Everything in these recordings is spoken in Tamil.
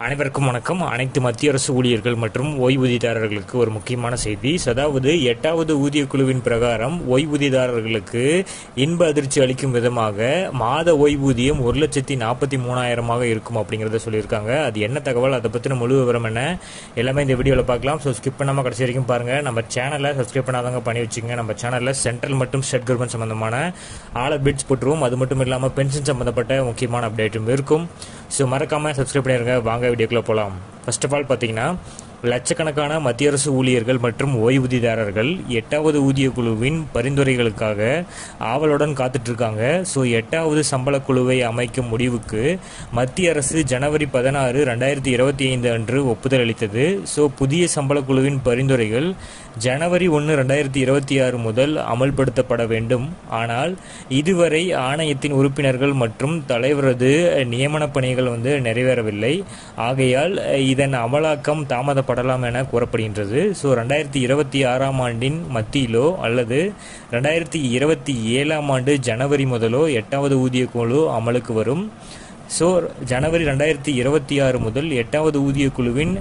அனைவருக்கும் வணக்கம். அனைத்து மத்திய அரசு ஊழியர்கள் மற்றும் ஓய்வூதியதாரர்களுக்கு ஒரு முக்கியமான செய்தி. அதாவது 8வது ஊதிய குழுவின் பிரகாரம் ஓய்வூதியதாரர்களுக்கு இன்ப அதிர்ச்சி அளிக்கும் விதமாக மாத ஓய்வூதியம் 1,43,000 இருக்கும் அப்படிங்கிறத சொல்லியிருக்காங்க. அது என்ன தகவல், அதை பற்றின முழு விவரம் என்ன, எல்லாமே இந்த வீடியோவில் பார்க்கலாம். ஸோ ஸ்கிப் பண்ணாமல் கடைசி வரைக்கும் பாருங்கள். நம்ம சேனலை சப்ஸ்கிரைப் பண்ணாதவங்க பண்ணி வச்சுங்க. நம்ம சேனலில் சென்ட்ரல் மற்றும் ஸ்டேட் கவர்மெண்ட் சம்பந்தமான ஆல் அப்டேட்ஸ் போட்டுருவோம். அது மட்டும் இல்லாமல் பென்ஷன் சம்பந்தப்பட்ட முக்கியமான அப்டேட்டும் இருக்கும். ஸோ மறக்காமல் சப்ஸ்கிரைப் பண்ணிடுங்க. வாங்க வீடியோக்குள்ள போகலாம். ஃபர்ஸ்ட் ஆஃப் ஆல் பார்த்தீங்கன்னா, லட்சக்கணக்கான மத்திய அரசு ஊழியர்கள் மற்றும் ஓய்வூதியதாரர்கள் 8வது ஊதிய குழுவின் பரிந்துரைகளுக்காக ஆவலுடன் காத்துட்ருக்காங்க. ஸோ 8வது சம்பள குழுவை அமைக்கும் முடிவுக்கு மத்திய அரசு ஜனவரி 16, 2025 அன்று ஒப்புதல் அளித்தது. ஸோ புதிய சம்பள குழுவின் பரிந்துரைகள் ஜனவரி 1, 2026 முதல் அமல்படுத்தப்பட வேண்டும். ஆனால் இதுவரை ஆணையத்தின் உறுப்பினர்கள் மற்றும் தலைவரது நியமன பணிகள் நிறைவேறவில்லை. ஆகையால் இதன் அமலாக்கம் தாமதப்படலாம் என கூறப்படுகின்றது. ஸோ 2026 ஆண்டின் மத்தியிலோ அல்லது 2027 ஆண்டு ஜனவரி முதலோ 8வது ஊதிய குழு அமலுக்கு வரும். ஸோ ஜனவரி 2026 முதல் 8வது ஊதிய குழுவின்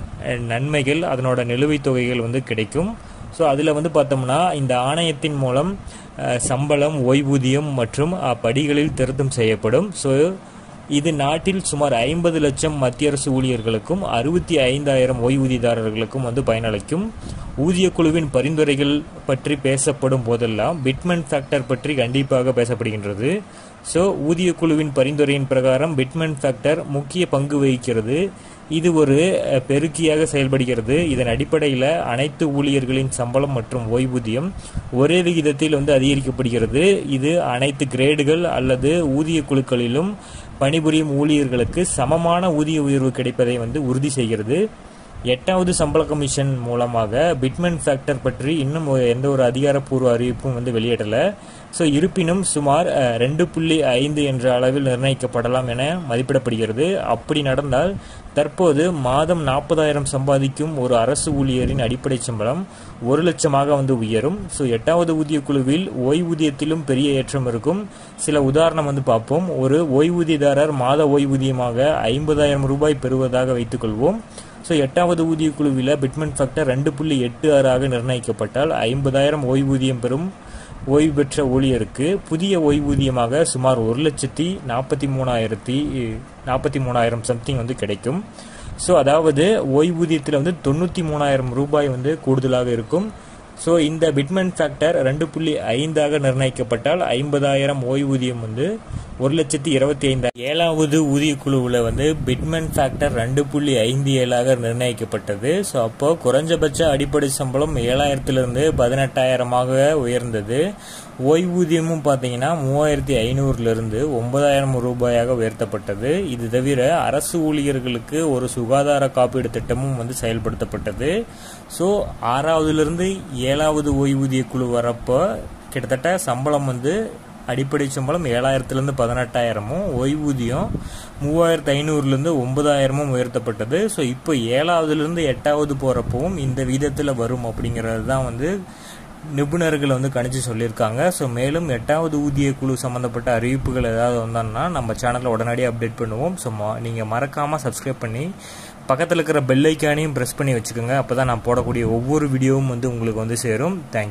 நன்மைகள், அதனோட நிலுவைத் தொகைகள் கிடைக்கும். ஸோ அதில் பார்த்தோம்னா, இந்த ஆணையத்தின் மூலம் சம்பளம், ஓய்வூதியம் மற்றும் படிகளில் திருத்தம் செய்யப்படும். ஸோ இது நாட்டில் சுமார் 50 லட்சம் மத்திய அரசு ஊழியர்களுக்கும் 65,000 ஓய்வூதியதாரர்களுக்கும் பயனளிக்கும். ஊதிய குழுவின் பரிந்துரைகள் பற்றி பேசப்படும் போதெல்லாம் பிட்மெண்ட் ஃபேக்டர் பற்றி கண்டிப்பாக பேசப்படுகின்றது. ஸோ ஊதிய குழுவின் பரிந்துரையின் பிரகாரம் பிட்மெண்ட் ஃபேக்டர் முக்கிய பங்கு வகிக்கிறது. இது ஒரு பெருக்கியாக செயல்படுகிறது. இதன் அடிப்படையில் அனைத்து ஊழியர்களின் சம்பளம் மற்றும் ஓய்வூதியம் ஒரே விகிதத்தில் அதிகரிக்கப்படுகிறது. இது அனைத்து கிரேடுகள் அல்லது ஊதிய குழுக்களிலும் பணிபுரியும் ஊழியர்களுக்கு சமமான ஊதிய உயர்வு கிடைப்பதை உறுதி செய்கிறது. 8வது சம்பள கமிஷன் மூலமாக பிட்மெண்ட் ஃபேக்டர் பற்றி இன்னும் எந்த ஒரு அதிகாரப்பூர்வ அறிவிப்பும் வெளியிடலை. ஸோ இருப்பினும் சுமார் 2.5 என்ற அளவில் நிர்ணயிக்கப்படலாம் என மதிப்பிடப்படுகிறது. அப்படி நடந்தால் தற்போது மாதம் 40,000 சம்பாதிக்கும் ஒரு அரசு ஊழியரின் அடிப்படை சம்பளம் 1 லட்சமாக உயரும். ஸோ 8வது ஊதிய குழுவில் ஓய்வூதியத்திலும் பெரிய ஏற்றம் இருக்கும். சில உதாரணம் பார்ப்போம். ஒரு ஓய்வூதியதாரர் மாத ஓய்வூதியமாக 50,000 ரூபாய் பெறுவதாக வைத்துக்கொள்வோம். ஸோ 8வது ஊதிய குழுவில் பிட்மெண்ட் ஃபேக்டர் 2.86 நிர்ணயிக்கப்பட்டால் 50,000 ஓய்வூதியம் பெறும் ஓய்வு பெற்ற ஊழியருக்கு புதிய ஓய்வூதியமாக சுமார் 1,43,000 சம்திங் கிடைக்கும். ஸோ அதாவது ஓய்வூதியத்தில் 93,000 ரூபாய் கூடுதலாக இருக்கும். ஸோ இந்த பிட்மெண்ட் ஃபேக்டர் 2.5 நிர்ணயிக்கப்பட்டால் 50,000 ஓய்வூதியம் 1,25,000. 7வது ஊதிய குழுவில் பிட்மெண்ட் ஃபேக்டர் 2.57 நிர்ணயிக்கப்பட்டது. ஸோ அப்போ குறைஞ்சபட்ச அடிப்படை சம்பளம் 7,000 18,000 உயர்ந்தது. ஓய்வூதியமும் பார்த்தீங்கன்னா 3,500 9,000 ரூபாயாக உயர்த்தப்பட்டது. இது தவிர அரசு ஊழியர்களுக்கு ஒரு சுகாதார காப்பீடு திட்டமும் செயல்படுத்தப்பட்டது. ஸோ 6வதுலேருந்து 7வது ஓய்வூதிய குழு வரப்போ கிட்டத்தட்ட சம்பளம் அடிப்படை சம்பளம் 7,000 18,000, ஓய்வூதியம் 3,500 9,000 உயர்த்தப்பட்டது. ஸோ இப்போ 7வதுலேருந்து 8வது போகிறப்பவும் இந்த விதத்தில் வரும் அப்படிங்கிறது தான் நிபுணர்கள் கணிச்சு சொல்லியிருக்காங்க. ஸோ மேலும் 8வது ஊதிய குழு சம்மந்தப்பட்ட அறிவிப்புகள் ஏதாவது வந்தோன்னா நம்ம சேனலில் உடனடியாக அப்டேட் பண்ணுவோம். ஸோ நீங்கள் மறக்காமல் சப்ஸ்கிரைப் பண்ணி பக்கத்தில் இருக்கிற பெல் ஐக்கானையும் ப்ரெஸ் பண்ணி வச்சுக்கோங்க. அப்போ தான் நான் போடக்கூடிய ஒவ்வொரு வீடியோவும் உங்களுக்கு சேரும். தேங்க்யூ.